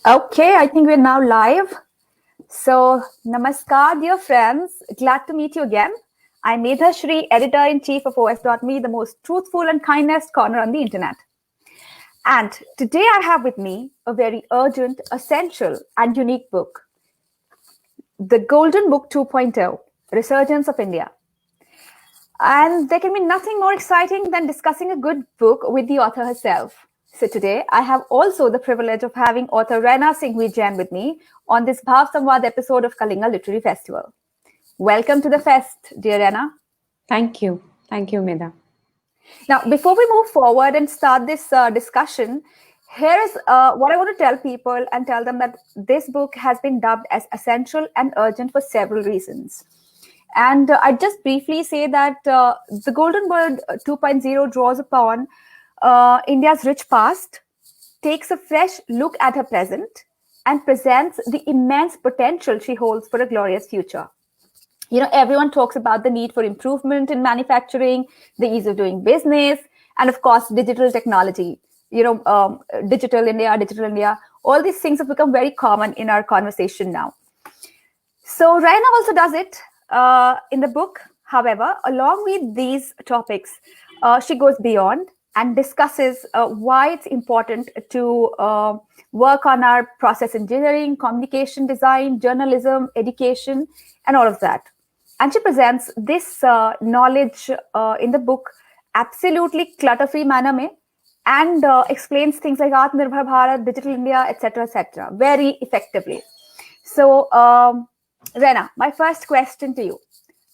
Okay, I think we're now live. So, namaskar, dear friends. Glad to meet you again. I'm Medha Shri, editor-in-chief of OS.me, the most truthful and kindest corner on the internet. And today I have with me a very urgent, essential, and unique book, The Golden Book 2.0, Resurgence of India. And there can be nothing more exciting than discussing a good book with the author herself. So today, I have also the privilege of having author Raina Singhvi Jain with me on this Bhav Samvad episode of Kalinga Literary Festival. Welcome to the fest, dear Raina. Thank you. Thank you, Medha. Now, before we move forward and start this discussion, here is what I want to tell people and tell them that this book has been dubbed as essential and urgent for several reasons. And I'd just briefly say that the Golden Bird 2.0 draws upon India's rich past, takes a fresh look at her present, and presents the immense potential she holds for a glorious future. You know, everyone talks about the need for improvement in manufacturing, the ease of doing business, and of course, digital technology. Digital India, all these things have become very common in our conversation now. So Raina also does it in the book. However, along with these topics, she goes beyond and discusses why it's important to work on our process engineering, communication design, journalism, education, and all of that. And she presents this knowledge in the book absolutely clutter-free manner mein, and explains things like Atmanirbhar Bharat, Digital India, etc., very effectively. So, Rena, my first question to you: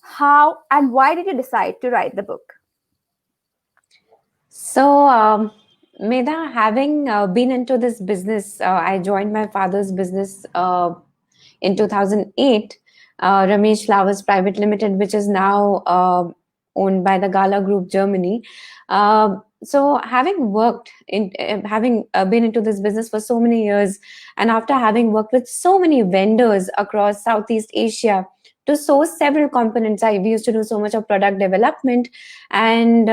how and why did you decide to write the book? So, Medha, having been into this business, I joined my father's business in 2008, Ramesh Flowers Private Limited, which is now owned by the Gala Group Germany. So having worked in, having been into this business for so many years, and after having worked with so many vendors across Southeast Asia to source several components, we used to do so much of product development, and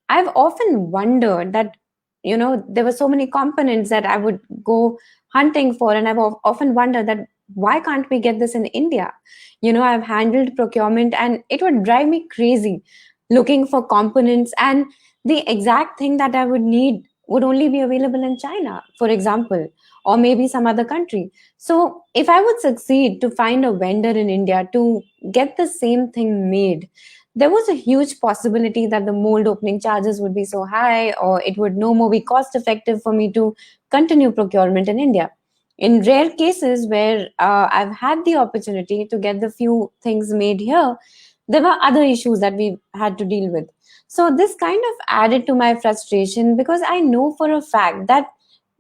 I've often wondered that, there were so many components that I would go hunting for, and I've often wondered that why can't we get this in India? I've handled procurement, and it would drive me crazy looking for components, and the exact thing that I would need would only be available in China, for example, or maybe some other country. So if I would succeed to find a vendor in India to get the same thing made, there was a huge possibility that the mold opening charges would be so high, or it would no more be cost effective for me to continue procurement in India. In rare cases where I've had the opportunity to get the few things made here, there were other issues that we had to deal with. So this kind of added to my frustration, because I know for a fact that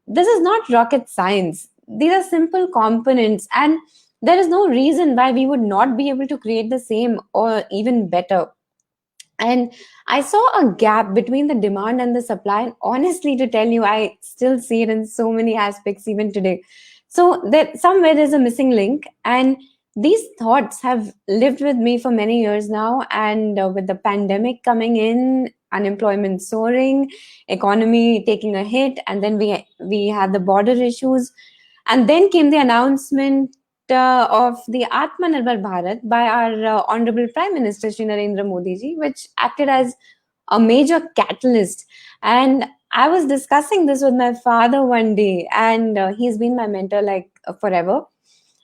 this is not rocket science. These are simple components, and there is no reason why we would not be able to create the same or even better. And I saw a gap between the demand and the supply, and honestly, to tell you, I still see it in so many aspects even today. So that somewhere there's a missing link, and these thoughts have lived with me for many years now. And with the pandemic coming in, unemployment soaring, economy taking a hit, and then we had the border issues, and then came the announcement of the Atmanirbhar Bharat by our Honorable Prime Minister Shri Narendra Modi ji, which acted as a major catalyst. And I was discussing this with my father one day, and he's been my mentor like forever.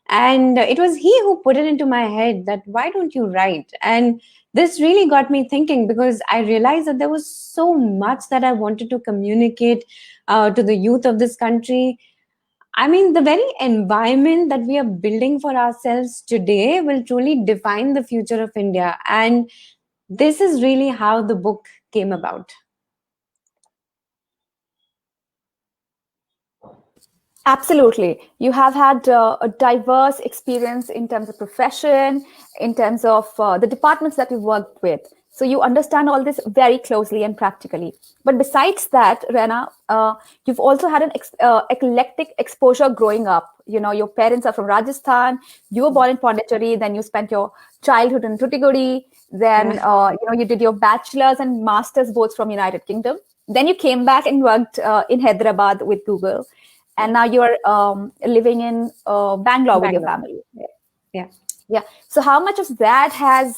And it was he who put it into my head that why don't you write? And this really got me thinking, because I realized that there was so much that I wanted to communicate to the youth of this country. I mean, the very environment that we are building for ourselves today will truly define the future of India. And this is really how the book came about. Absolutely. You have had a diverse experience in terms of profession, in terms of the departments that you've worked with. So you understand all this very closely and practically. But besides that, Rena, you've also had an eclectic exposure growing up. You know, your parents are from Rajasthan. You were born in Pondicherry. Then you spent your childhood in Tuticorin. Then, you did your bachelor's and master's both from United Kingdom. Then you came back and worked in Hyderabad with Google. and now you're living in Bangalore with your Bangalore. family. Yeah. Yeah. So how much of that has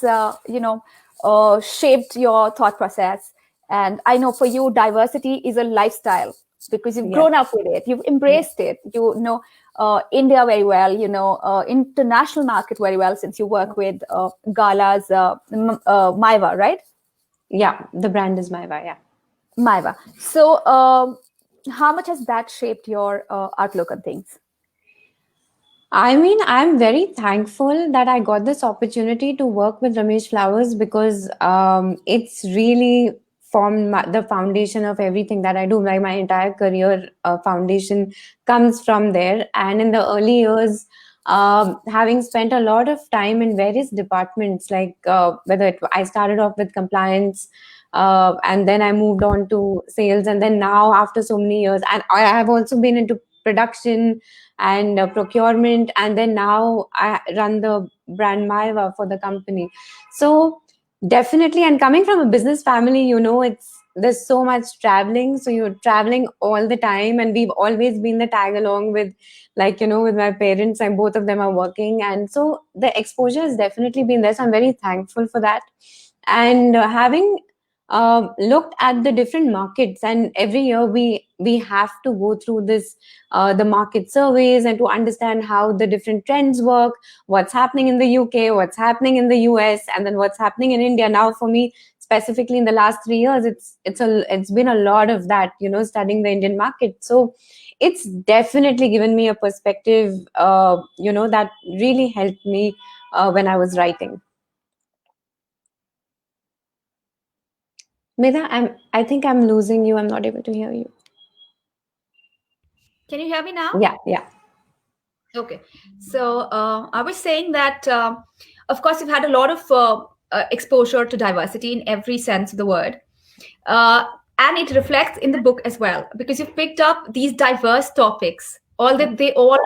shaped your thought process? And I know for you, diversity is a lifestyle because you've Yeah. grown up with it, you've embraced it. You know India very well, international market very well, since you work with Gala's Maiva, right? Yeah, the brand is Maiva. Yeah. Maiva. So how much has that shaped your outlook on things? I mean, I'm very thankful that I got this opportunity to work with Ramesh Flowers because it's really formed the foundation of everything that I do. Like my entire career foundation comes from there. And in the early years, having spent a lot of time in various departments, like I started off with compliance, and then I moved on to sales, and then now after so many years, and I have also been into production and procurement, and then now I run the brand Maiva for the company. So definitely, and coming from a business family, there's so much traveling, so you're traveling all the time, and we've always been the tag along with, with my parents, and both of them are working, and so the exposure has definitely been there. So I'm very thankful for that. And having looked at the different markets, and every year we have to go through this the market surveys, and to understand how the different trends work, what's happening in the UK, what's happening in the US, and then what's happening in India. Now for me specifically in the last 3 years, it's been a lot of that, studying the Indian market. So it's definitely given me a perspective that really helped me when I was writing. Medha, I think I'm losing you. I'm not able to hear you. Can you hear me now? Yeah. Okay. So I was saying that, of course, you've had a lot of exposure to diversity in every sense of the word. And it reflects in the book as well, because you've picked up these diverse topics. All that they all,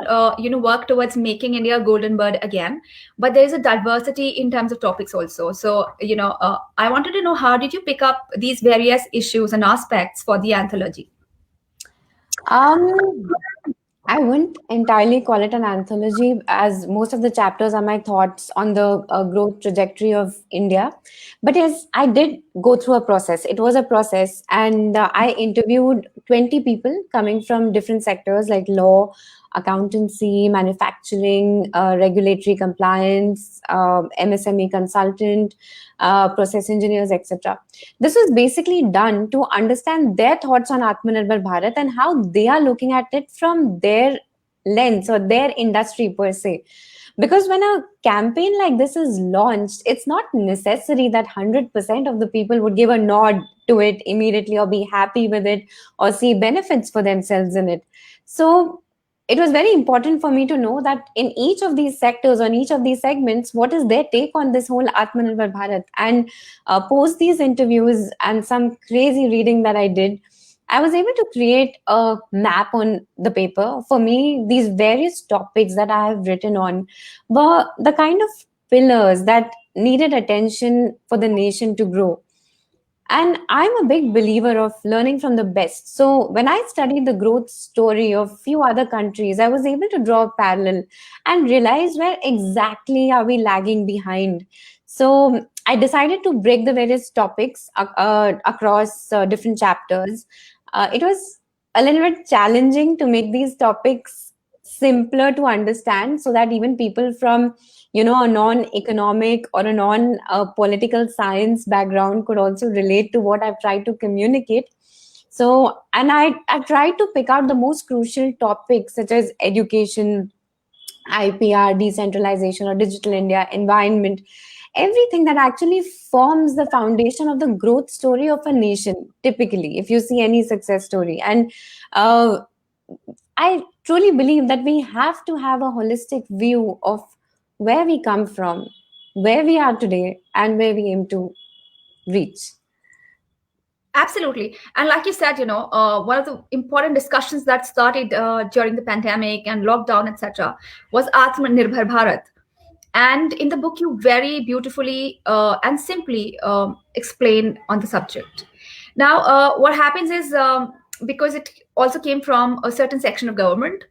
work towards making India a golden bird again. But there is a diversity in terms of topics also. So, I wanted to know, how did you pick up these various issues and aspects for the anthology? I wouldn't entirely call it an anthology, as most of the chapters are my thoughts on the growth trajectory of India. But yes, I did go through a process. It was a process, and I interviewed 20 people coming from different sectors like law, accountancy, manufacturing, regulatory compliance, MSME consultant, process engineers, etc. This was basically done to understand their thoughts on Atmanirbhar Bharat and how they are looking at it from their lens or their industry per se. Because when a campaign like this is launched, it's not necessary that 100% of the people would give a nod to it immediately or be happy with it or see benefits for themselves in it. So it was very important for me to know that in each of these sectors, on each of these segments, what is their take on this whole Atmanirbhar Bharat. And post these interviews and some crazy reading that I did, I was able to create a map on the paper. For me, these various topics that I have written on were the kind of pillars that needed attention for the nation to grow. And I'm a big believer of learning from the best. So when I studied the growth story of few other countries, I was able to draw a parallel and realize where exactly are we lagging behind. So I decided to break the various topics across different chapters. It was a little bit challenging to make these topics simpler to understand, so that even people from a non-economic or a non-political science background could also relate to what I've tried to communicate. So, and I tried to pick out the most crucial topics such as education, IPR, decentralization or digital India, environment, everything that actually forms the foundation of the growth story of a nation, typically, if you see any success story. And I truly believe that we have to have a holistic view of where we come from, where we are today, and where we aim to reach. Absolutely. And like you said, one of the important discussions that started during the pandemic and lockdown, etc., was Atmanirbhar Bharat. And in the book, you very beautifully and simply explain on the subject. Now, what happens is because it also came from a certain section of government.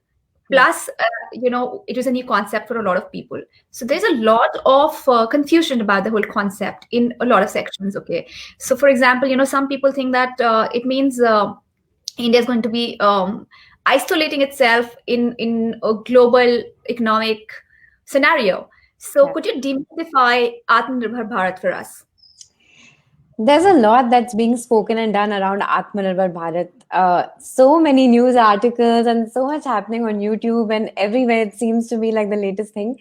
Yeah. Plus, it was a new concept for a lot of people. So there's a lot of confusion about the whole concept in a lot of sections. Okay, so for example, some people think that it means India is going to be isolating itself in a global economic scenario. So Yeah. could you demystify Atmanirbhar Bharat for us? There's a lot that's being spoken and done around Atmanirbhar Bharat. So many news articles and so much happening on YouTube and everywhere. It seems to be like the latest thing.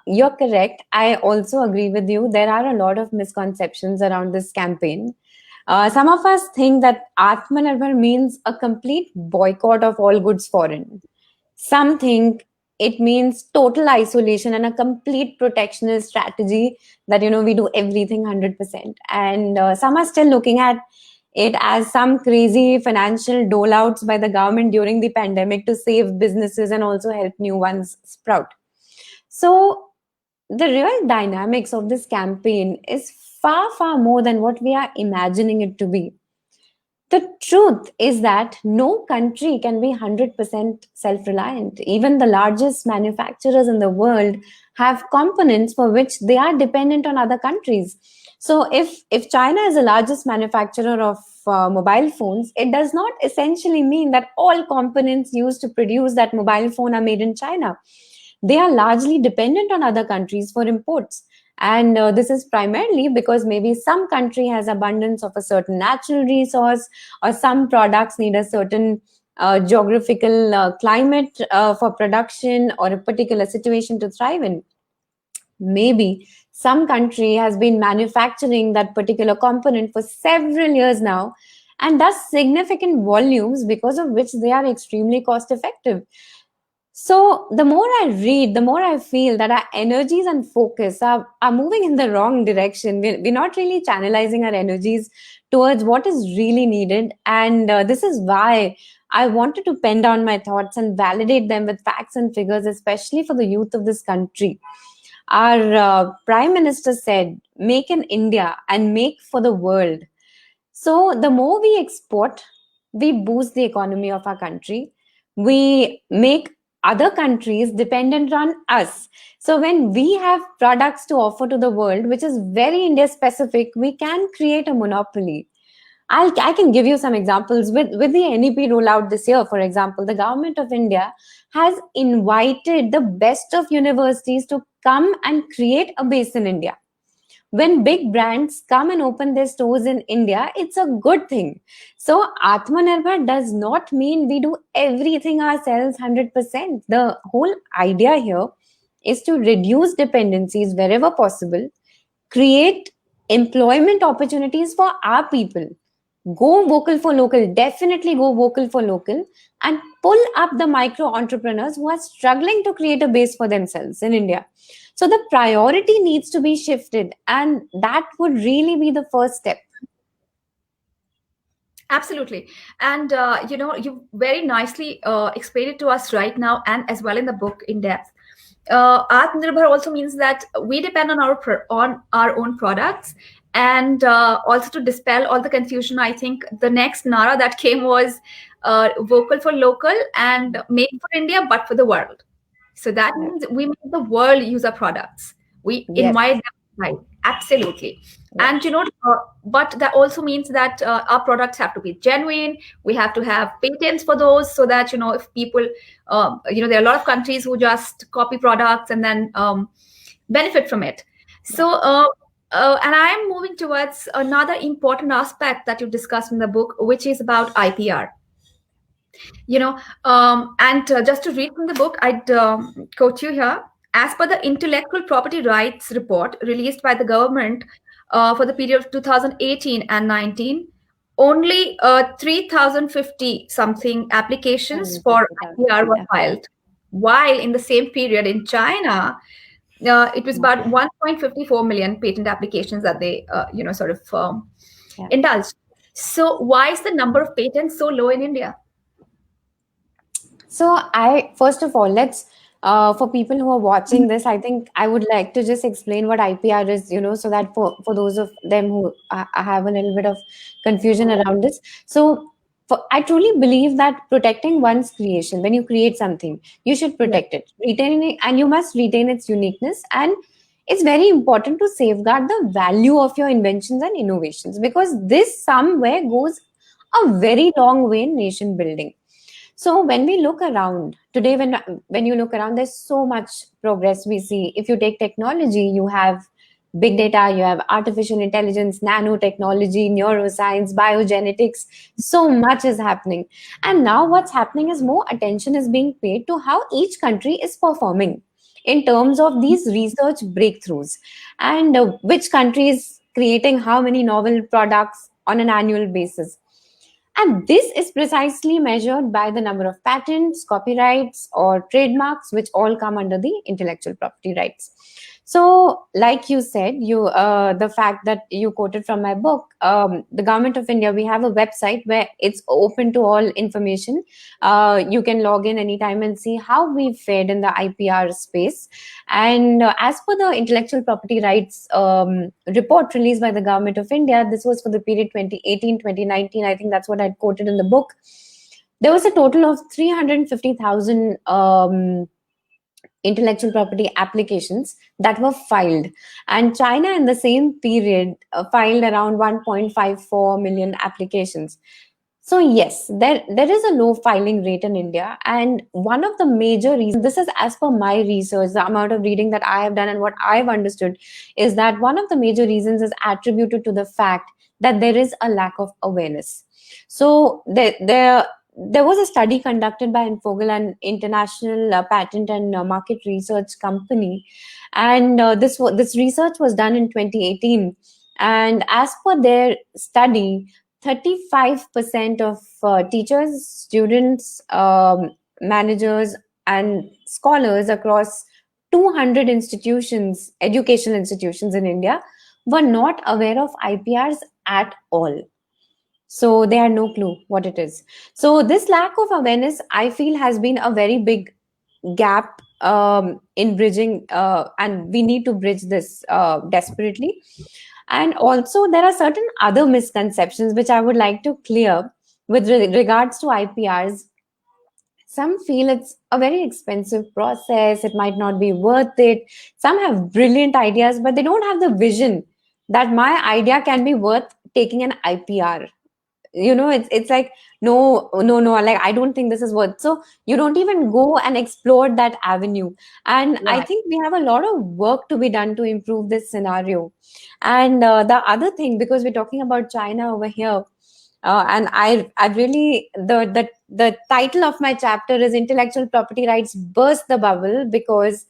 You're correct. I also agree with you. There are a lot of misconceptions around this campaign. Some of us think that Atmanirbhar means a complete boycott of all goods foreign. Some think it means total isolation and a complete protectionist strategy that we do everything 100%. And some are still looking at it as some crazy financial dole outs by the government during the pandemic to save businesses and also help new ones sprout. So the real dynamics of this campaign is far, far more than what we are imagining it to be. The truth is that no country can be 100% self reliant. Even the largest manufacturers in the world have components for which they are dependent on other countries. So, if China is the largest manufacturer of mobile phones, it does not essentially mean that all components used to produce that mobile phone are made in China. They are largely dependent on other countries for imports. And this is primarily because maybe some country has abundance of a certain natural resource, or some products need a certain geographical climate for production, or a particular situation to thrive in. Maybe some country has been manufacturing that particular component for several years now and does significant volumes, because of which they are extremely cost effective. So the more I read, the more I feel that our energies and focus are moving in the wrong direction. We're not really channelizing our energies towards what is really needed. And this is why I wanted to pen down my thoughts and validate them with facts and figures, especially for the youth of this country. Our Prime Minister said, make in India and make for the world. So the more we export, we boost the economy of our country. We make other countries dependent on us. So when we have products to offer to the world, which is very India specific, we can create a monopoly. I can give you some examples with the NEP rollout this year. For example, the government of India has invited the best of universities to come and create a base in India. When big brands come and open their stores in India, it's a good thing. So Atmanirbhar does not mean we do everything ourselves 100%. The whole idea here is to reduce dependencies wherever possible, create employment opportunities for our people. Go vocal for local, definitely go vocal for local, and pull up the micro entrepreneurs who are struggling to create a base for themselves in India. So the priority needs to be shifted, and that would really be the first step. Absolutely. And, you very nicely explained it to us right now and as well in the book in depth. Atmanirbhar also means that we depend on our own products. And also to dispel all the confusion, I think the next Nara that came was vocal for local and made for India, but for the world. So that means we make the world use our products. We Yes. invite them, right? Absolutely. And but that also means that our products have to be genuine. We have to have patents for those, so that if people, there are a lot of countries who just copy products and then benefit from it. So, and I am moving towards another important aspect that you discussed in the book, which is about IPR. And just to read from the book, I'd quote you here. As per the Intellectual Property Rights Report released by the government for the period of 2018 and 19, only 3,050 something applications for IPR were filed, while in the same period in China, it was about 1.54 million patent applications that they, indulged. So why is the number of patents so low in India? So first of all, let's for people who are watching this, I think I would like to just explain what IPR is, so that for those of them who have a little bit of confusion around this. So I truly believe that protecting one's creation, when you create something, you should protect it, retain it, and you must retain its uniqueness. And it's very important to safeguard the value of your inventions and innovations, because this somewhere goes a very long way in nation building. So when we look around today, when you look around, there's so much progress we see. If you take technology, you have big data, you have artificial intelligence, nanotechnology, neuroscience, biogenetics. So much is happening, and now what's happening is more attention is being paid to how each country is performing in terms of these research breakthroughs, and which country is creating how many novel products on an annual basis. And this is precisely measured by the number of patents, copyrights, or trademarks, which all come under the intellectual property rights. So, like you said, the fact that you quoted from my book, the Government of India, we have a website where it's open to all information. You can log in anytime and see how we've fared in the IPR space. And as per the intellectual property rights report released by the Government of India, this was for the period 2018-2019. I think that's what I quoted in the book. There was a total of 350,000 intellectual property applications that were filed, and China in the same period filed around 1.54 million applications. So yes, there is a low filing rate in India, and one of the major reasons, this is as per my research, the amount of reading that I have done and what I've understood, is that one of the major reasons is attributed to the fact that there is a lack of awareness. So there was a study conducted by Infogel, an international patent and market research company, and this research was done in 2018. And as per their study, 35% of teachers, students, managers, and scholars across 200 institutions, educational institutions in India, were not aware of IPRs at all. So they had no clue what it is. So this lack of awareness, I feel, has been a very big gap in bridging, and we need to bridge this desperately. And also, there are certain other misconceptions which I would like to clear with regards to IPRs. Some feel it's a very expensive process, it might not be worth it. Some have brilliant ideas, but they don't have the vision that my idea can be worth taking an IPR. It's like, no, like, I don't think this is worth. So you don't even go and explore that avenue. And I Right. think we have a lot of work to be done to improve this scenario. And the other thing, because we're talking about China over here, and I really, the title of my chapter is Intellectual Property Rights Burst the Bubble, because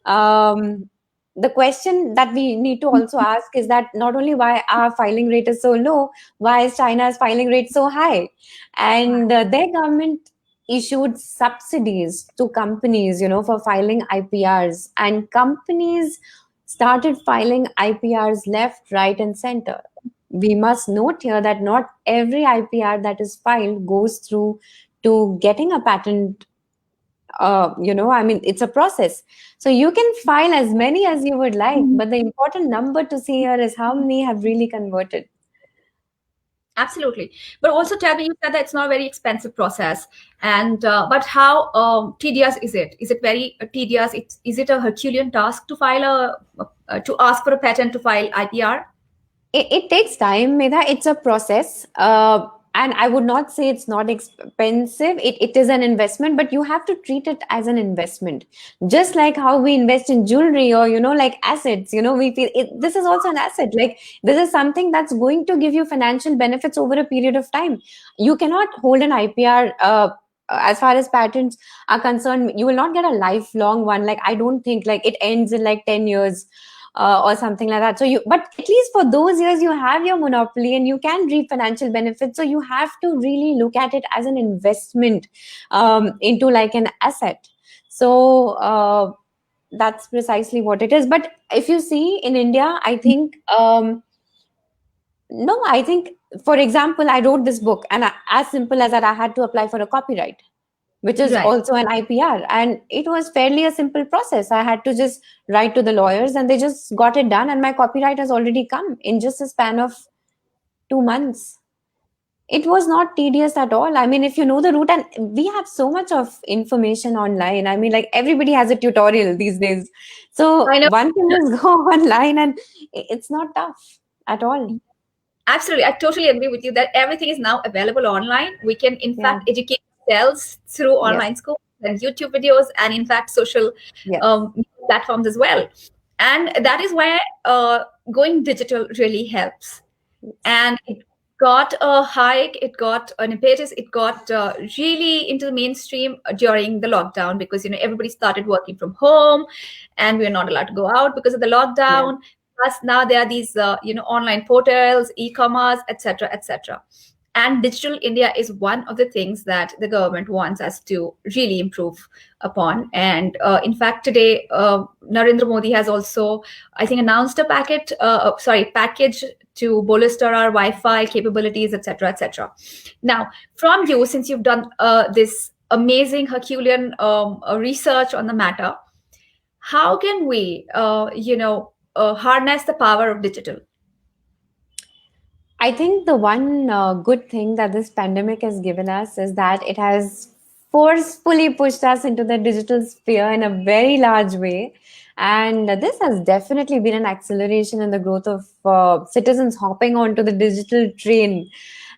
um, the question that we need to also ask is that not only why our filing rate is so low, why is China's filing rate so high? And their government issued subsidies to companies, for filing IPRs, and companies started filing IPRs left, right, and center. We must note here that not every IPR that is filed goes through to getting a patent. I mean, it's a process. So you can file as many as you would like, but the important number to see here is how many have really converted. Absolutely. But also tell me, you said that it's not a very expensive process. And but how tedious is it? Is it very tedious? Is it a Herculean task to file to ask for a patent to file IPR? It takes time, Medha. It's a process. And I would not say it's not expensive. It is an investment, but you have to treat it as an investment. Just like how we invest in jewelry or, like assets, we feel this is also an asset. Like, this is something that's going to give you financial benefits over a period of time. You cannot hold an IPR. As far as patents are concerned, you will not get a lifelong one. Like, I don't think like it ends in like 10 years. Or something like that. But at least for those years, you have your monopoly and you can reap financial benefits. So you have to really look at it as an investment into like an asset. So that's precisely what it is. But if you see in India, I think, no, I think, for example, I wrote this book, and as simple as that, I had to apply for a copyright, which is Right. also an IPR. And it was fairly a simple process. I had to just write to the lawyers and they just got it done. And my copyright has already come in just a span of 2 months. it was not tedious at all. I mean, if you know the route, and we have so much of information online. I mean, like everybody has a tutorial these days. I So know. one can just go online and it's not tough at all. Absolutely. I totally agree with you that everything is now available online. We can, in Yeah. fact, educate ourselves through Yes. online schools and YouTube videos, and, in fact, social Yes. platforms as well. And that is why going digital really helps. And it got a hike, it got an impetus, it got really into the mainstream during the lockdown, because everybody started working from home, and we were not allowed to go out because of the Yeah. lockdown. Plus, now there are these online portals, e-commerce, etc., etc. And Digital India is one of the things that the government wants us to really improve upon. And in fact, today Narendra Modi has also, I think, announced a package to bolster our Wi-Fi capabilities, etc., etc. Now, from you, since you've done this amazing Herculean research on the matter, how can we, harness the power of digital? I think the one good thing that this pandemic has given us is that it has forcefully pushed us into the digital sphere in a very large way. And this has definitely been an acceleration in the growth of citizens hopping onto the digital train.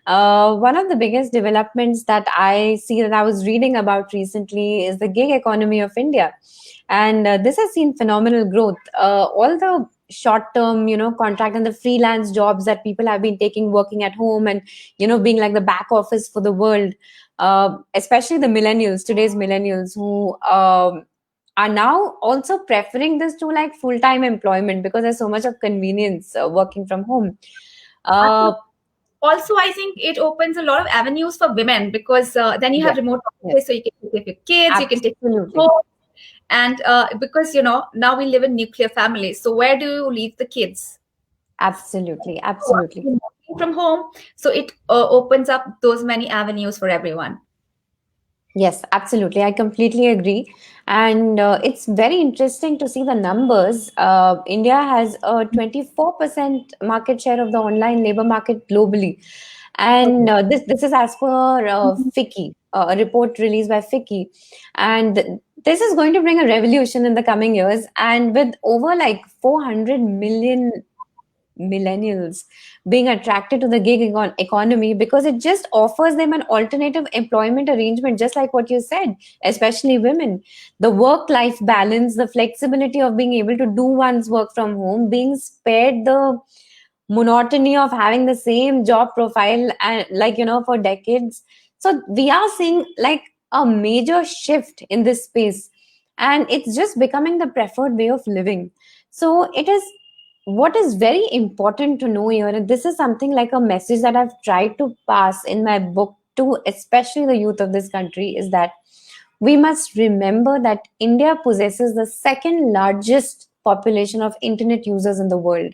One of the biggest developments that I see that I was reading about recently is the gig economy of India. And this has seen phenomenal growth. All the short term contract and the freelance jobs that people have been taking, working at home and being like the back office for the world, especially the millennials, today's millennials, who are now also preferring this to like full time employment because there's so much of convenience working from home. uh, Also, I think it opens a lot of avenues for women, because then you have yes, remote yes, office, so you can take care of your kids, you can take care of absolutely. home. And because now we live in nuclear families, so where do you leave the kids? Absolutely, So, absolutely. working from home, so it opens up those many avenues for everyone. Yes, absolutely. I completely agree. And it's very interesting to see the numbers. India has a 24% market share of the online labor market globally. And Okay. this is as per FICCI, a report released by FICCI. And this is going to bring a revolution in the coming years. And with over like 400 million millennials being attracted to the gig economy because it just offers them an alternative employment arrangement, just like what you said, especially women. The work life balance, the flexibility of being able to do one's work from home, being spared the monotony of having the same job profile and like for decades. So we are seeing like a major shift in this space, and it's just becoming the preferred way of living. So it is what is very important to know here, and this is something like a message that I've tried to pass in my book to especially the youth of this country, is that we must remember that India possesses the second largest population of internet users in the world,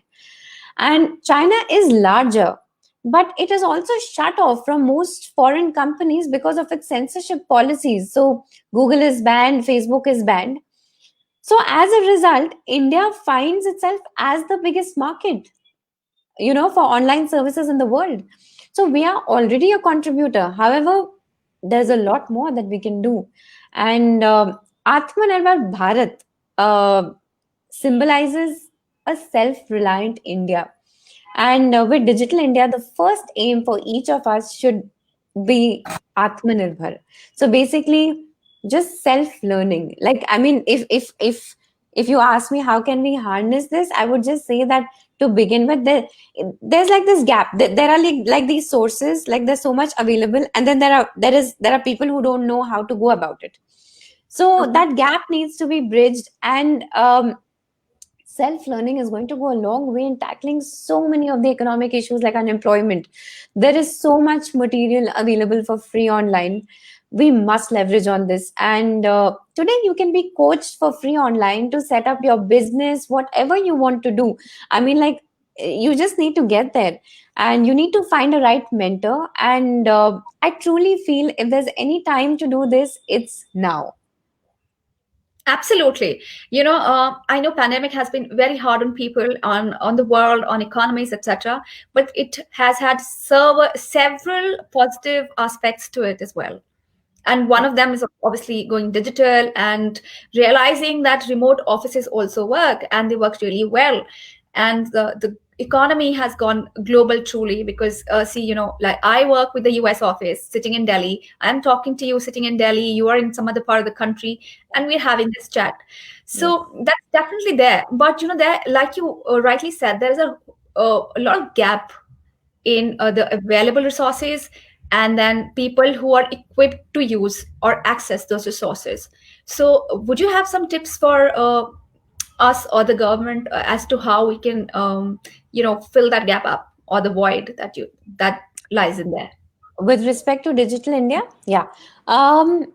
and China is larger, but it is also shut off from most foreign companies because of its censorship policies. So Google is banned, Facebook is banned. So as a result, India finds itself as the biggest market, for online services in the world. So we are already a contributor. However, there's a lot more that we can do. And Atmanirbhar Bharat uh, symbolizes a self-reliant India. And with Digital India, the first aim for each of us should be Atmanirbhar. So basically, just self-learning. Like, I mean, if you ask me how can we harness this, I would just say that to begin with, there's like this gap. There are like these sources, like there's so much available, and then there are people who don't know how to go about it. So Okay. that gap needs to be bridged, and self learning is going to go a long way in tackling so many of the economic issues like unemployment. There is so much material available for free online. We must leverage on this. And today you can be coached for free online to set up your business, whatever you want to do. I mean, like, you just need to get there, and you need to find a right mentor. And I truly feel if there's any time to do this, it's now. Absolutely. I know pandemic has been very hard on people, on the world, on economies, etc. But it has had several positive aspects to it as well. And one of them is obviously going digital and realizing that remote offices also work, and they work really well. And the economy has gone global truly, because see, like I work with the US office sitting in Delhi. I'm talking to you sitting in Delhi, you are in some other part of the country, and we're having this chat. Yes. So that's definitely there. But there, like you rightly said, there's a lot of gap in the available resources, and then people who are equipped to use or access those resources. So would you have some tips for us or the government as to how we can fill that gap up, or the void that lies in there? With respect to Digital India, yeah. Um,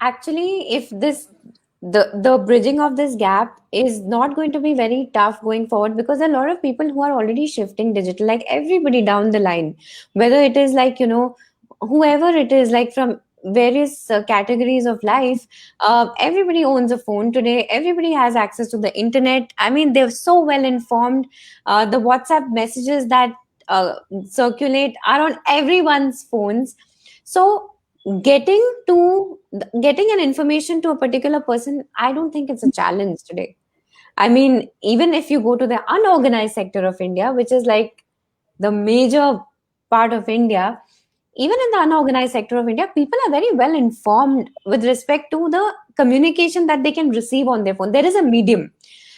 Actually, if the bridging of this gap is not going to be very tough going forward, because there are a lot of people who are already shifting digital, like everybody down the line, whether it is like, whoever it is, like from various categories of life. Everybody owns a phone today, everybody has access to the internet. I mean, they're so well informed. The WhatsApp messages that uh, circulate are on everyone's phones. So getting to getting an information to a particular person, I don't think it's a challenge today. I mean, even if you go to the unorganized sector of India, which is like the major part of India, even in the unorganized sector of India, people are very well informed with respect to the communication that they can receive on their phone. There is a medium.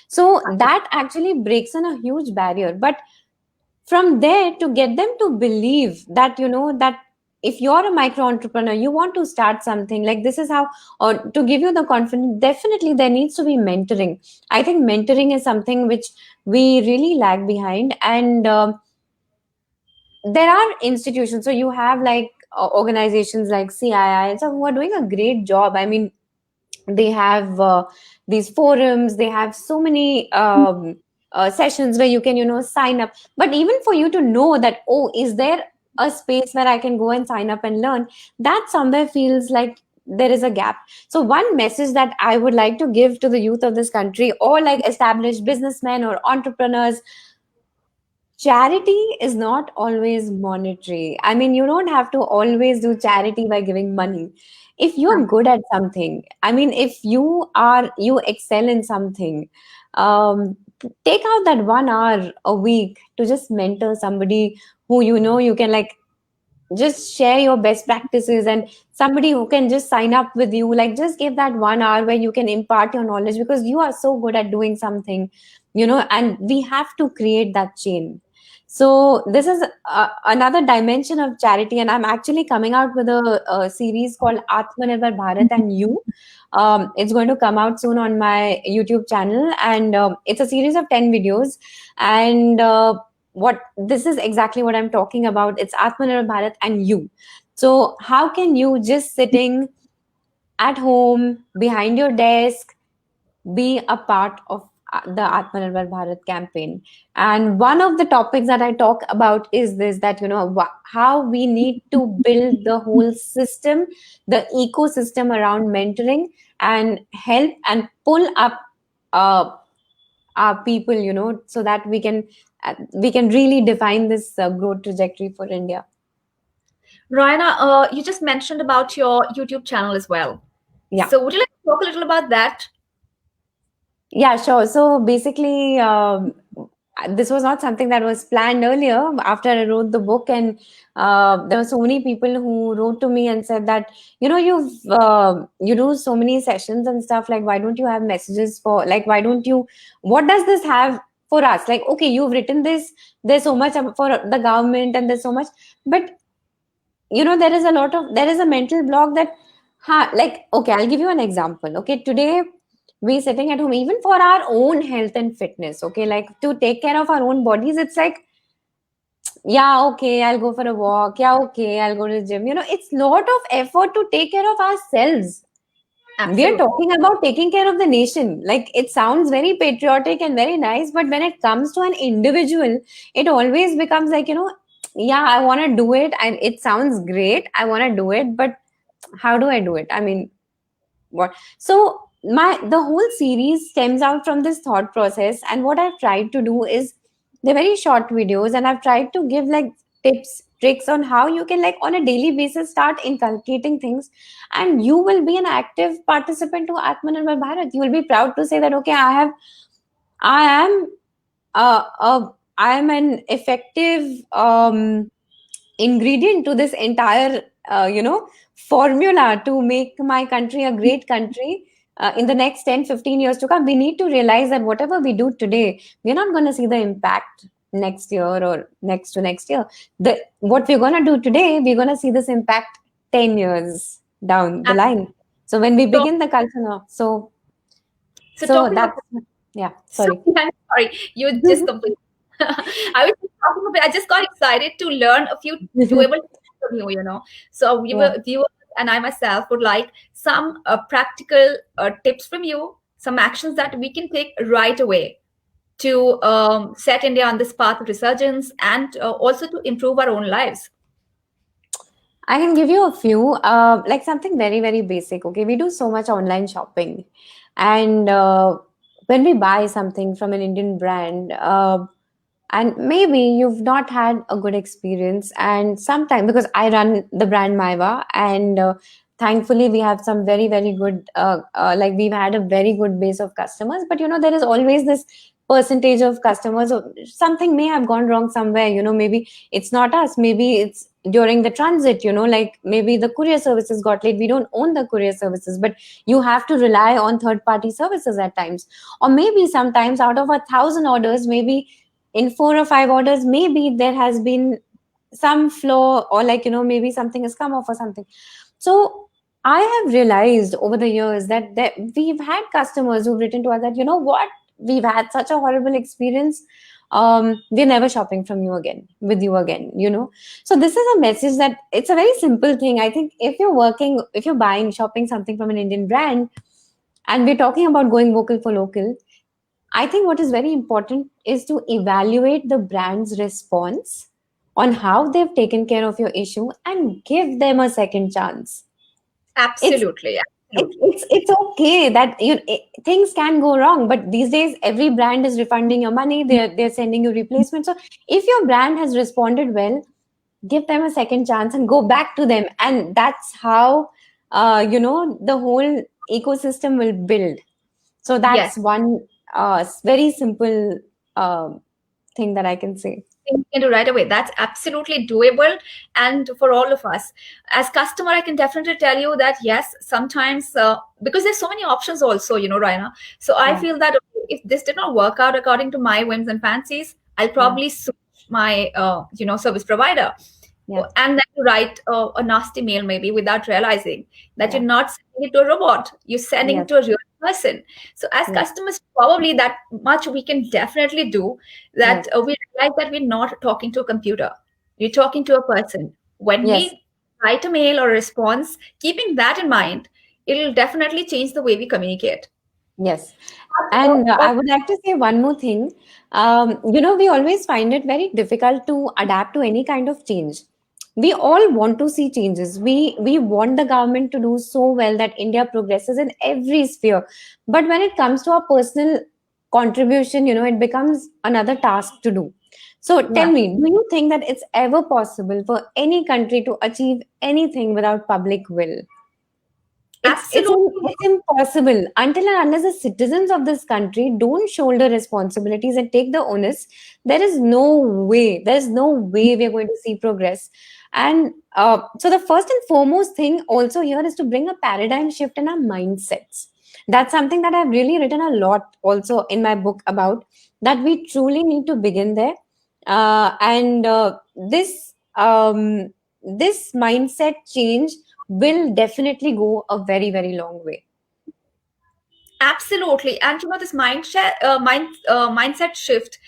So that actually breaks in a huge barrier. But from there, to get them to believe that, that if you're a micro entrepreneur, you want to start something like this is how, or to give you the confidence, definitely there needs to be mentoring. I think mentoring is something which we really lag behind. And there are institutions, so you have like organizations like CII, so who are doing a great job. I mean, they have these forums, they have so many sessions where you can, sign up. But even for you to know that, oh, is there a space where I can go and sign up and learn, that somewhere feels like there is a gap. So one message that I would like to give to the youth of this country, or like established businessmen or entrepreneurs: charity is not always monetary. I mean, you don't have to always do charity by giving money. If you're good at something, I mean, if you excel in something, take out that 1 hour a week to just mentor somebody who, you can like just share your best practices, and somebody who can just sign up with you, like just give that 1 hour where you can impart your knowledge, because you are so good at doing something, and we have to create that chain. So this is another dimension of charity, and I'm actually coming out with a series called Atmanirbhar Bharat and You. It's going to come out soon on my YouTube channel, and it's a series of 10 videos. And what this is exactly what I'm talking about. It's Atmanirbhar Bharat and You. So how can you, just sitting at home behind your desk, be a part of the Atmanirbhar Bharat campaign? And one of the topics that I talk about is this, that how we need to build the whole system, the ecosystem around mentoring, and help and pull up uh, our people, so that we can really define this growth trajectory for India. Rayana, you just mentioned about your YouTube channel as well. Yeah. So would you like to talk a little about that? Yeah, sure. So basically, this was not something that was planned earlier. After I wrote the book, and there were so many people who wrote to me and said that, you do so many sessions and stuff. Like, why don't you have messages for, like, why don't you? What does this have for us? Like, okay, you've written this. There's so much for the government, and there's so much, but there is a mental block that, like, okay, I'll give you an example. Okay, today we sitting at home, even for our own health and fitness, okay, like to take care of our own bodies, it's like, yeah, okay, I'll go for a walk, yeah, okay, I'll go to the gym. It's lot of effort to take care of ourselves. We are Absolutely. talking about taking care of the nation. Like, it sounds very patriotic and very nice, but when it comes to an individual, it always becomes like, yeah, I want to do it, and it sounds great, I want to do it, but how do I do it? I mean, what. So the whole series stems out from this thought process, and what I've tried to do is they're very short videos, and I've tried to give like tips, tricks on how you can, like, on a daily basis start inculcating things, and you will be an active participant to Atmanirbhar Bharat. You will be proud to say that, okay, I am I am an effective ingredient to this entire formula to make my country a great country in the next 10-15 years to come. We need to realize that whatever we do today, we're not going to see the impact next year or next to next year. What we're going to do today, we're going to see this impact 10 years down the line. So when we begin the culture now, so that's sorry. Sorry, you just complete. I was just talking about, I just got excited to learn a few doable tips from you, So viewers and I myself would like some practical tips from you, some actions that we can take right away to set India on this path of resurgence and also to improve our own lives. I can give you a few, like something very, very basic. Okay, we do so much online shopping, and when we buy something from an Indian brand, and maybe you've not had a good experience, and sometimes, because I run the brand Maiva, and thankfully we have some very, very good, like we've had a very good base of customers, but there is always this percentage of customers, or something may have gone wrong somewhere. Maybe it's not us, maybe it's during the transit, like maybe the courier services got late. We don't own the courier services, but you have to rely on third party services at times. Or maybe sometimes out of 1,000 orders, maybe in 4 or 5 orders, maybe there has been some flaw, or like maybe something has come off or something. So I have realized over the years that we've had customers who've written to us that, what, we've had such a horrible experience, we're never shopping from you again, with you again. So this is a message that it's a very simple thing. I think if you're shopping something from an Indian brand, and we're talking about going vocal for local, I think what is very important is to evaluate the brand's response on how they've taken care of your issue and give them a second chance. Absolutely. It's okay that things can go wrong, but these days every brand is refunding your money. They're sending you replacements. So if your brand has responded well, give them a second chance and go back to them, and that's how the whole ecosystem will build. So that's one very simple thing that I can say. You can do right away. That's absolutely doable. And for all of us as customer, I can definitely tell you that yes, sometimes because there's so many options also, Raina. So I feel that if this did not work out according to my whims and fancies, I'll probably switch my service provider. And then you write a nasty mail maybe without realizing that you're not sending it to a robot, you're sending it to a real person. So as customers, probably that much we can definitely do, that we realize that we're not talking to a computer, we're talking to a person. When we write a mail or a response, keeping that in mind, it'll definitely change the way we communicate. Yes. And I would like to say one more thing. We always find it very difficult to adapt to any kind of change. We all want to see changes. We want the government to do so well that India progresses in every sphere. But when it comes to our personal contribution, it becomes another task to do. So tell me, do you think that it's ever possible for any country to achieve anything without public will? It's impossible until and unless the citizens of this country don't shoulder responsibilities and take the onus. There is no way we're going to see progress. And so the first and foremost thing also here is to bring a paradigm shift in our mindsets. That's something that I've really written a lot also in my book about, that we truly need to begin there. And this mindset change will definitely go a very, very long way. Absolutely. And this mindset shift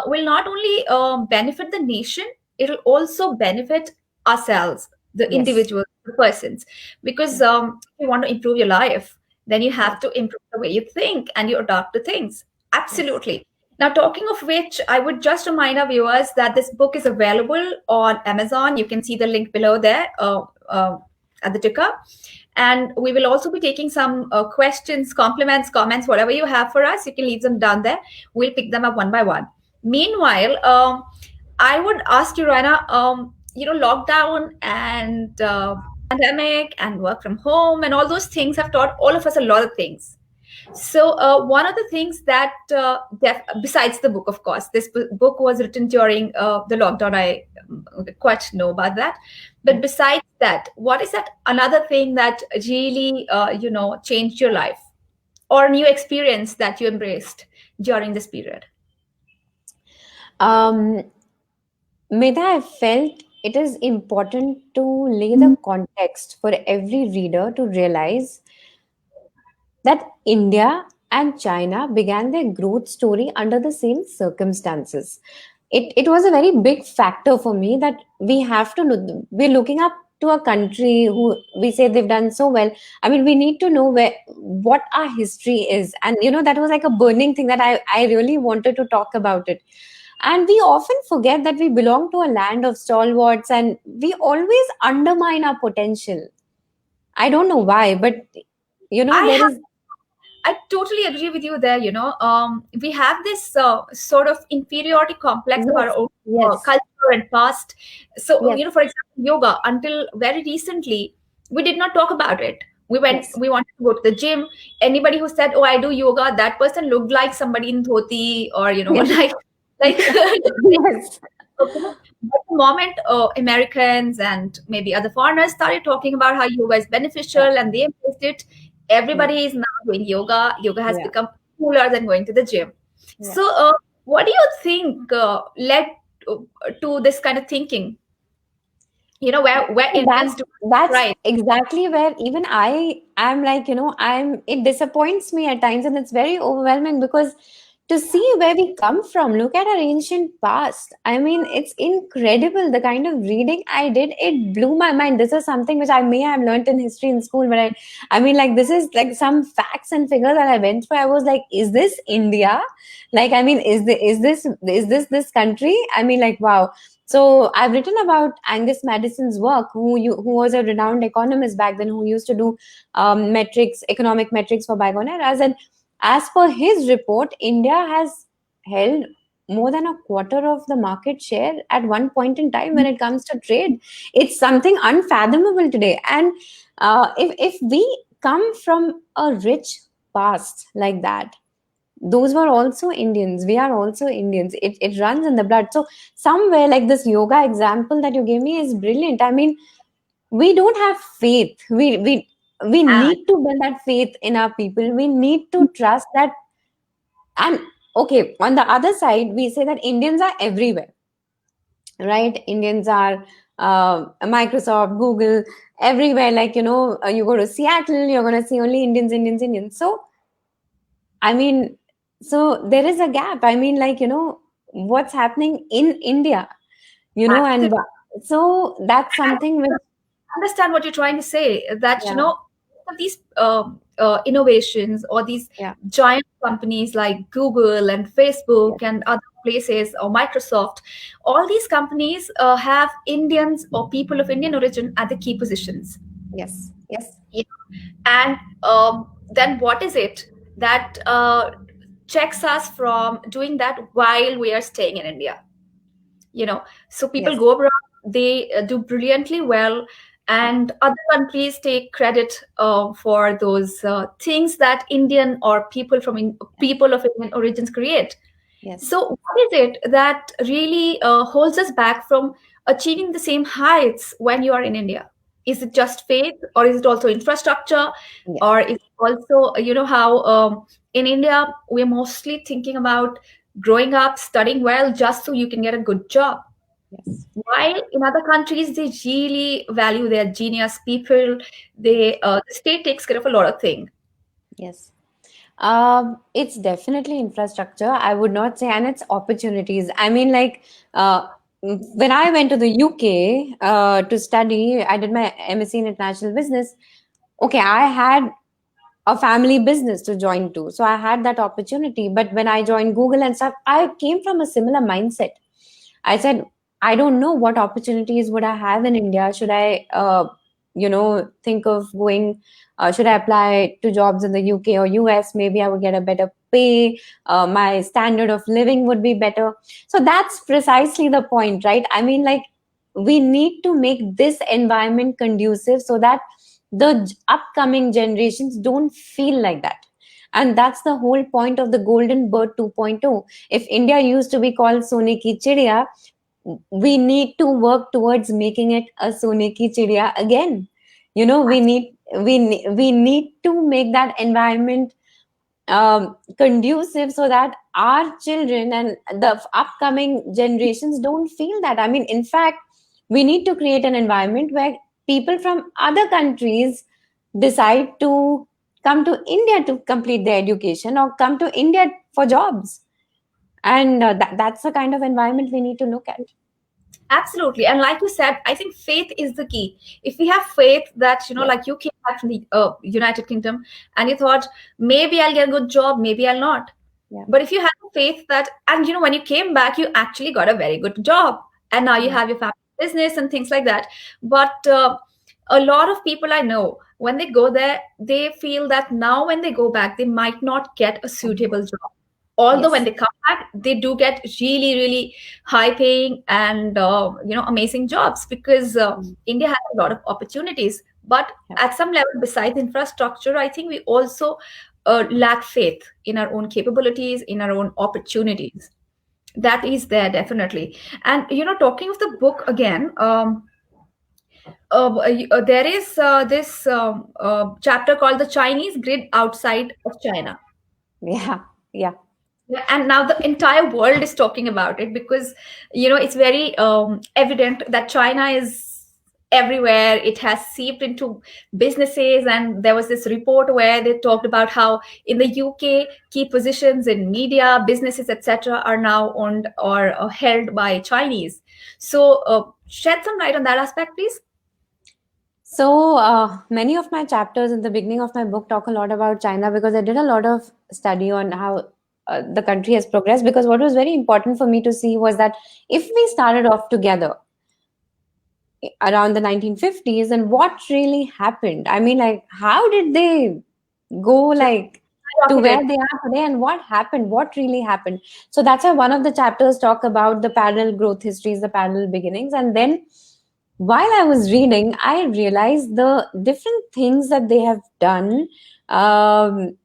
will not only benefit the nation, it will also benefit ourselves, the individuals, the persons. Because if you want to improve your life, then you have to improve the way you think and you adapt to things. Absolutely. Now, talking of which, I would just remind our viewers that this book is available on Amazon. You can see the link below there. at the ticker. And we will also be taking some questions, compliments, comments, whatever you have for us. You can leave them down there. We'll pick them up one by one. Meanwhile, I would ask you, Raina, lockdown and pandemic and work from home and all those things have taught all of us a lot of things. So one of the things that, besides the book, of course, this book was written during the lockdown. I quite know about that. But besides that, what is that another thing that really, changed your life, or new experience that you embraced during this period? Medha, I felt it is important to lay the context for every reader to realize that India and China began their growth story under the same circumstances. It was a very big factor for me that we have to know, we're looking up to a country who we say they've done so well. I mean, we need to know what our history is. And that was like a burning thing that I really wanted to talk about it. And we often forget that we belong to a land of stalwarts and we always undermine our potential. I don't know why, but I totally agree with you there. We have this sort of inferiority complex of our own culture and past. So, for example, yoga, until very recently, we did not talk about it. We wanted to go to the gym. Anybody who said, "Oh, I do yoga," that person looked like somebody in dhoti, or like. Yes. But the moment Americans and maybe other foreigners started talking about how yoga is beneficial and they embraced it, everybody is now doing yoga. Yoga has become cooler than going to the gym. So, what do you think led to this kind of thinking? Where Indians do that's right. exactly where even I am like, it disappoints me at times and it's very overwhelming because to see where we come from, look at our ancient past. I mean, it's incredible. The kind of reading I did, it blew my mind. This is something which I may have learned in history in school, but I mean, like, this is like some facts and figures that I went through. I was like, is this India? Like, I mean, is this country? I mean, like, wow. So I've written about Angus Madison's work, who was a renowned economist back then, who used to do economic metrics for bygone eras. And as per his report, India has held more than a quarter of the market share at one point in time when it comes to trade. It's something unfathomable today. And if we come from a rich past like that, those were also Indians. We are also Indians. It runs in the blood. So somewhere like this yoga example that you gave me is brilliant. I mean, we don't have faith. We need to build that faith in our people. We need to trust that. And okay, on the other side, we say that Indians are everywhere, right? Indians are Microsoft, Google, everywhere. Like, you go to Seattle, you're going to see only Indians. So, I mean, so there is a gap. I mean, like, what's happening in India, and so that's something which. I understand what you're trying to say, that these innovations or these giant companies like Google and Facebook and other places, or Microsoft, all these companies have Indians or people of Indian origin at the key positions. Yes. And then what is it that checks us from doing that while we are staying in India? So people go abroad, they do brilliantly well, and other countries take credit for those things that Indian or people of Indian origins create. Yes. So what is it that really holds us back from achieving the same heights when you are in India? Is it just faith, or is it also infrastructure, or is it also, how in India we're mostly thinking about growing up, studying well, just so you can get a good job? Yes. While in other countries, they really value their genius people. The state takes care of a lot of things. Yes. It's definitely infrastructure, I would not say, and it's opportunities. I mean, like, when I went to the UK to study, I did my MSc in International Business. Okay, I had a family business to join to, so I had that opportunity. But when I joined Google and stuff, I came from a similar mindset. I said, I don't know what opportunities would I have in India. Should I think of going, should I apply to jobs in the UK or US? Maybe I would get a better pay. My standard of living would be better. So that's precisely the point, right? I mean, like, we need to make this environment conducive so that the upcoming generations don't feel like that. And that's the whole point of the Golden Bird 2.0. If India used to be called Sone ki Chidiya, we need to work towards making it a Sone ki Chidiya again. We need to make that environment conducive so that our children and the upcoming generations don't feel that. I mean, in fact, we need to create an environment where people from other countries decide to come to India to complete their education or come to India for jobs. And that's the kind of environment we need to look at. Absolutely. And like you said, I think faith is the key. If we have faith that, like you came back from the United Kingdom and you thought, maybe I'll get a good job, maybe I'll not. Yeah. But if you have faith that, and when you came back, you actually got a very good job. And now you have your family business and things like that. But a lot of people I know, when they go there, they feel that now when they go back, they might not get a suitable job. Although when they come back, they do get really, really high paying and amazing jobs, because India has a lot of opportunities. But at some level, besides infrastructure, I think we also lack faith in our own capabilities, in our own opportunities. That is there definitely. And talking of the book again, there is this chapter called "The Chinese Grid Outside of China." Yeah. And now the entire world is talking about it, because it's very evident that China is everywhere. It has seeped into businesses, and there was this report where they talked about how in the UK key positions in media, businesses, etc. are now owned or held by Chinese. So shed some light on that aspect, please. So many of my chapters in the beginning of my book talk a lot about China, because I did a lot of study on how the country has progressed. Because what was very important for me to see was that if we started off together around the 1950s, and what really happened. I mean, like, how did they go like to where they are today, and what happened, what really happened? So that's why one of the chapters talk about the parallel growth histories, the parallel beginnings. And then while I was reading, I realized the different things that they have done, and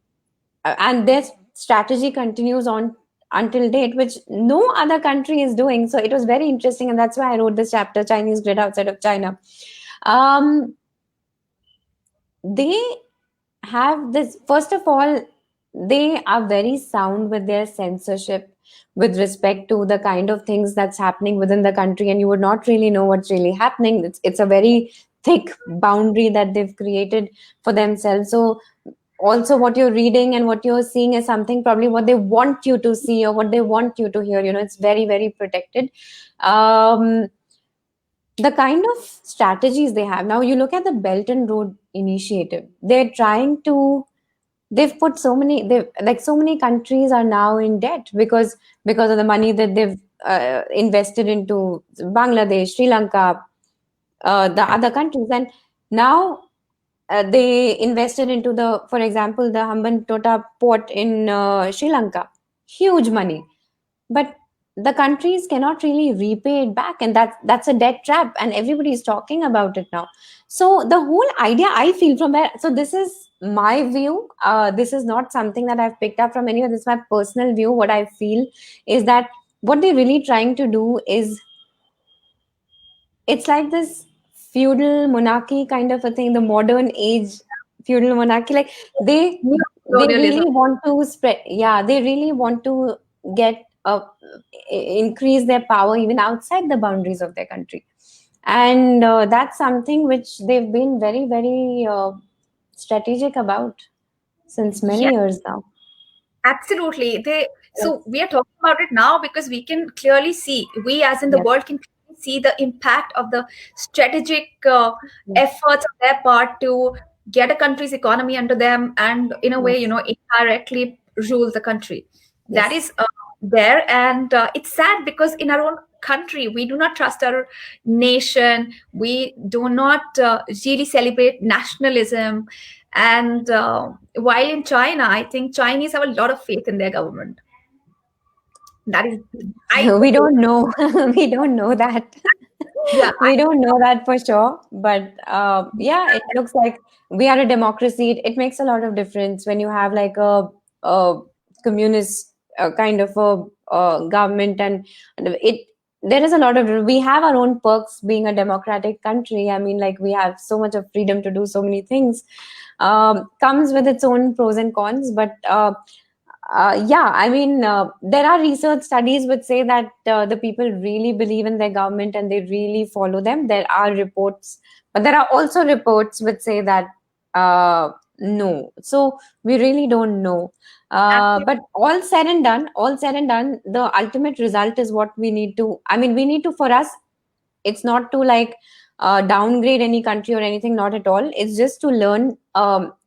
their strategy continues on until date, which no other country is doing. So it was very interesting, and that's why I wrote this chapter, Chinese Grid Outside of China. They have this, first of all, they are very sound with their censorship with respect to the kind of things that's happening within the country, and you would not really know what's really happening. It's a very thick boundary that they've created for themselves. So also what you're reading and what you're seeing is something probably what they want you to see or what they want you to hear. It's very, very protected. The kind of strategies they have now, you look at the Belt and Road Initiative, they've put so many countries are now in debt because of the money that they've invested into Bangladesh, Sri Lanka, the other countries. And now they invested into for example, the Hambantota port in Sri Lanka, huge money, but the countries cannot really repay it back, and that's a debt trap, and everybody is talking about it now. So the whole idea, I feel, from where, so this is my view, this is not something that I've picked up from anywhere, this is my personal view. What I feel is that what they're really trying to do is, it's like this feudal monarchy kind of a thing, the modern age feudal monarchy. Like they really want to spread, they really want to get increase their power even outside the boundaries of their country. And that's something which they've been very, very strategic about since many years now. Absolutely. So we are talking about it now because we can clearly see, we as in the world can see the impact of the strategic efforts on their part to get a country's economy under them, and in a way, indirectly rule the country. That is there. And it's sad because in our own country, we do not trust our nation. We do not really celebrate nationalism. And while in China, I think Chinese have a lot of faith in their government. That is, I We don't know. We don't know that. yeah, We don't know that for sure. But yeah, it looks like we are a democracy. It makes a lot of difference when you have like a communist kind of a government, and it there is a lot of, we have our own perks being a democratic country. I mean, like we have so much of freedom to do so many things. Comes with its own pros and cons, but yeah, I mean, there are research studies which say that the people really believe in their government and they really follow them. There are reports, but there are also reports which say that no. So we really don't know. absolutely. But all said and done, the ultimate result is what we need to. I mean, we need to, for us, it's not to like downgrade any country or anything, not at all. It's just to learn.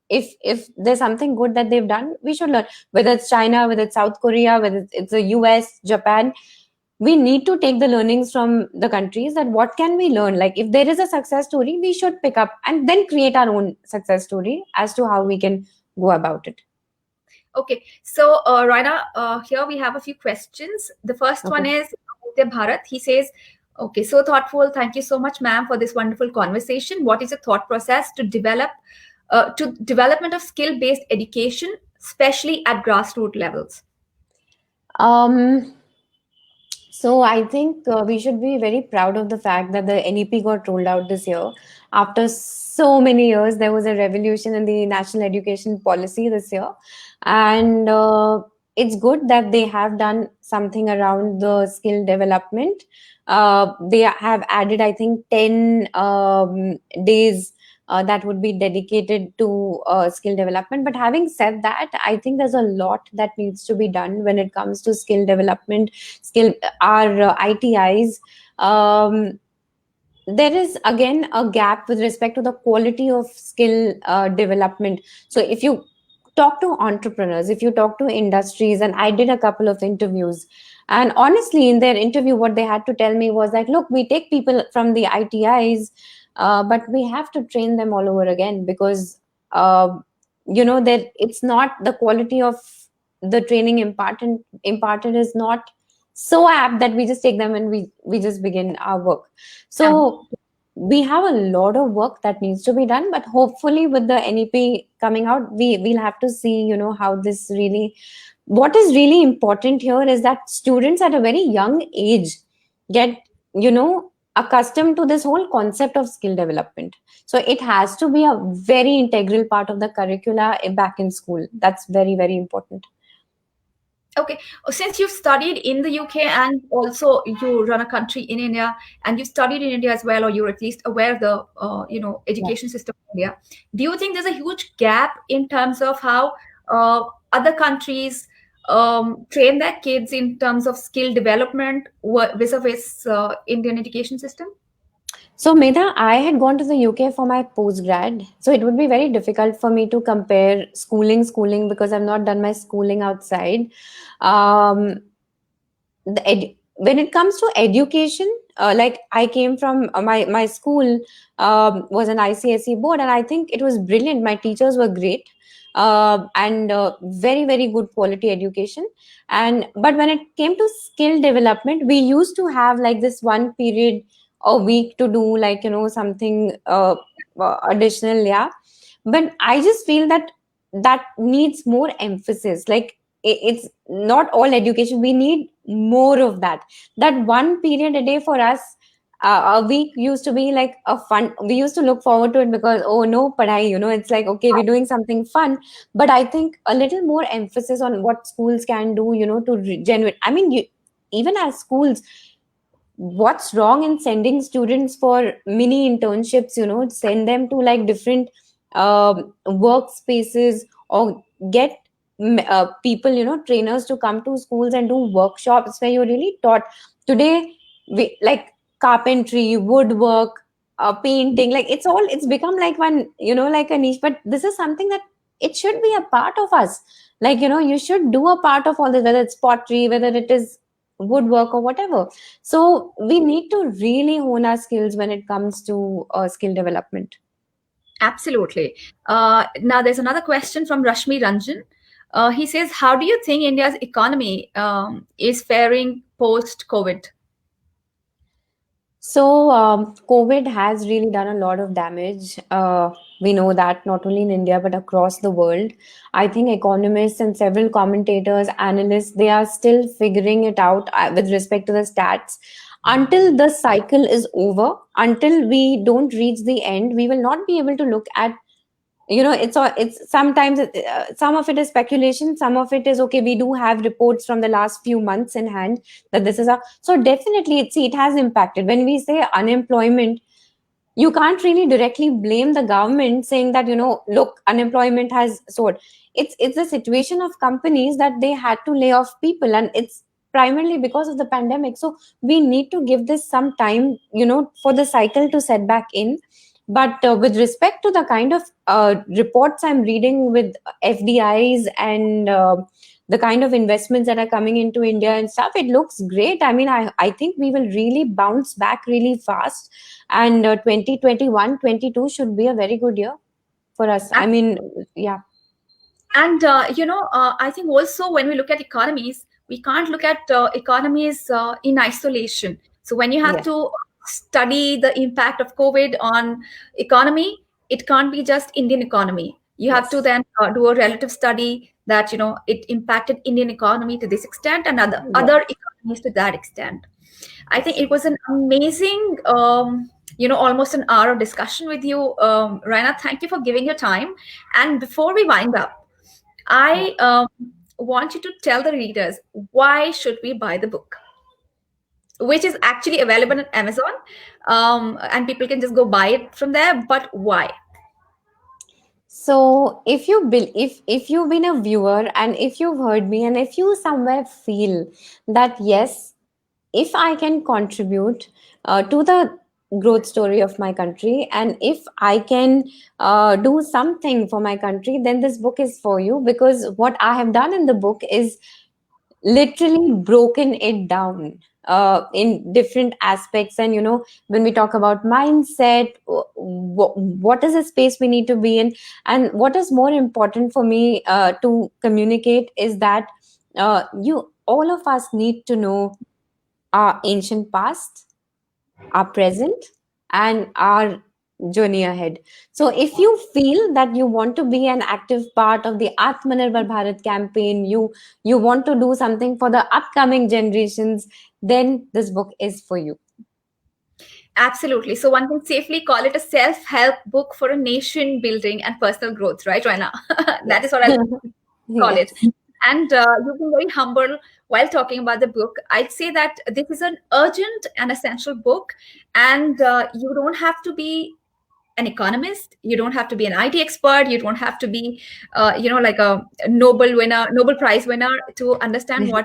If there's something good that they've done, we should learn. Whether it's China, whether it's South Korea, whether it's the US, Japan, we need to take the learnings from the countries. That what can we learn? Like if there is a success story, we should pick up and then create our own success story as to how we can go about it. Okay, so Raina, here we have a few questions. The first one Okay. is Aditya Bharat. He says, "Okay, so thoughtful. Thank you so much, ma'am, for this wonderful conversation. What is the thought process to development of skill-based education, especially at grassroots levels?" Um, So I think we should be very proud of the fact that the NEP got rolled out this year. After so many years, there was a revolution in the national education policy this year, and it's good that they have done something around the skill development. They have added, I think, 10 days that would be dedicated to skill development. But having said that, I think there's a lot that needs to be done when it comes to skill development, skill our ITIs. There is again a gap with respect to the quality of skill development. So if you talk to entrepreneurs, if you talk to industries, and I did a couple of interviews, and honestly, in their interview, what they had to tell me was like, look, we take people from the ITIs, but we have to train them all over again because that it's not the quality of the training imparted is not so apt that we just take them and we just begin our work. So we have a lot of work that needs to be done, but hopefully with the NEP coming out, we'll have to see, how this really, what is really important here is that students at a very young age get, accustomed to this whole concept of skill development. So it has to be a very integral part of the curricula back in school. That's very, very important. Okay, since you've studied in the UK and also you run a country in India, and you studied in India as well, or you're at least aware of the Yeah. education system in India, do you think there's a huge gap in terms of how other countries train their kids in terms of skill development vis-a-vis Indian education system? So, Medha, I had gone to the UK for my postgrad. So it would be very difficult for me to compare schooling, because I've not done my schooling outside. Um, when it comes to education, like I came from my school was an ICSE board, and I think it was brilliant. My teachers were great, and very, very good quality education. And but when it came to skill development, we used to have like this one period a week to do like something additional, yeah. But I just feel that that needs more emphasis. Like it's not all education, we need more of that. That one period a day for us, a week used to be like a fun, we used to look forward to it because oh no padhai, it's like okay, we're doing something fun. But I think a little more emphasis on what schools can do, to regenerate. I mean, even as schools, what's wrong in sending students for mini internships, send them to like different workspaces, or get people, trainers to come to schools and do workshops where you're really taught. Today we like carpentry, woodwork, painting, like it's become like one, like a niche. But this is something that it should be a part of us. Like, you should do a part of all this, whether it's pottery, whether it is woodwork or whatever. So we need to really hone our skills when it comes to skill development. Absolutely. Now, there's another question from Rashmi Ranjan. He says, how do you think India's economy is faring post-COVID? So, COVID has really done a lot of damage. We know that not only in India but across the world. I think economists and several commentators, analysts, they are still figuring it out with respect to the stats. Until the cycle is over, until we don't reach the end, we will not be able to look at, it's sometimes some of it is speculation, some of it is okay, we do have reports from the last few months in hand that this is a, so definitely it has impacted. When we say unemployment, you can't really directly blame the government saying that, look, unemployment has soared. It's a situation of companies that they had to lay off people, and it's primarily because of the pandemic. So we need to give this some time, for the cycle to set back in. But with respect to the kind of reports I'm reading with FDIs and the kind of investments that are coming into India and stuff, it looks great. I mean, I think we will really bounce back really fast. And 2021, 22 should be a very good year for us. I mean, yeah. And, I think also when we look at economies, we can't look at economies in isolation. So when you have to study the impact of COVID on economy, it can't be just Indian economy. You have to then do a relative study that, it impacted Indian economy to this extent and other economies to that extent. I think it was an amazing, almost an hour of discussion with you, Raina. Thank you for giving your time. And before we wind up, I want you to tell the readers, why should we buy the book, which is actually available on Amazon, and people can just go buy it from there. But why? So if you've been a viewer and if you've heard me and if you somewhere feel that yes, if I can contribute to the growth story of my country, and if I can do something for my country, then this book is for you. Because what I have done in the book is literally broken it down in different aspects. And when we talk about mindset, what is the space we need to be in, and what is more important for me to communicate is that all of us need to know our ancient past, our present, and our journey ahead. So if you feel that you want to be an active part of the Atmanirbhar Bharat campaign, you want to do something for the upcoming generations, then this book is for you. Absolutely. So one can safely call it a self-help book for a nation building and personal growth, right, Raina? That is what I call it. And you've been very humble while talking about the book. I'd say that this is an urgent and essential book, and you don't have to be an economist, you don't have to be an IT expert, you don't have to be, like a Nobel Prize winner to understand what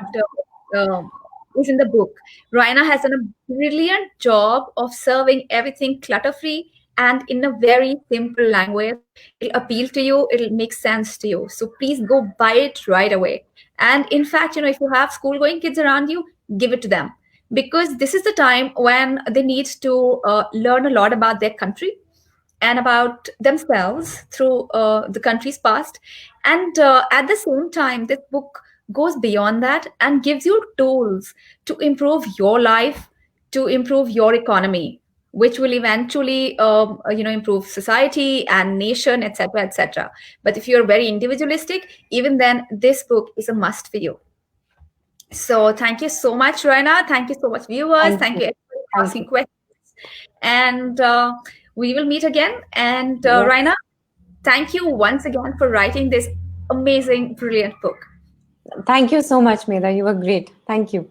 is in the book. Raina has done a brilliant job of serving everything clutter-free and in a very simple language. It'll appeal to you, it'll make sense to you. So please go buy it right away. And in fact, if you have school-going kids around you, give it to them. Because this is the time when they need to learn a lot about their country and about themselves through the country's past. And at the same time, this book goes beyond that and gives you tools to improve your life, to improve your economy, which will eventually improve society and nation, etc., etc. But if you're very individualistic, even then this book is a must for you. So thank you so much, Raina. Thank you so much, viewers. Thank you for asking questions. And we will meet again. And Raina, thank you once again for writing this amazing, brilliant book. Thank you so much, Medha. You were great. Thank you.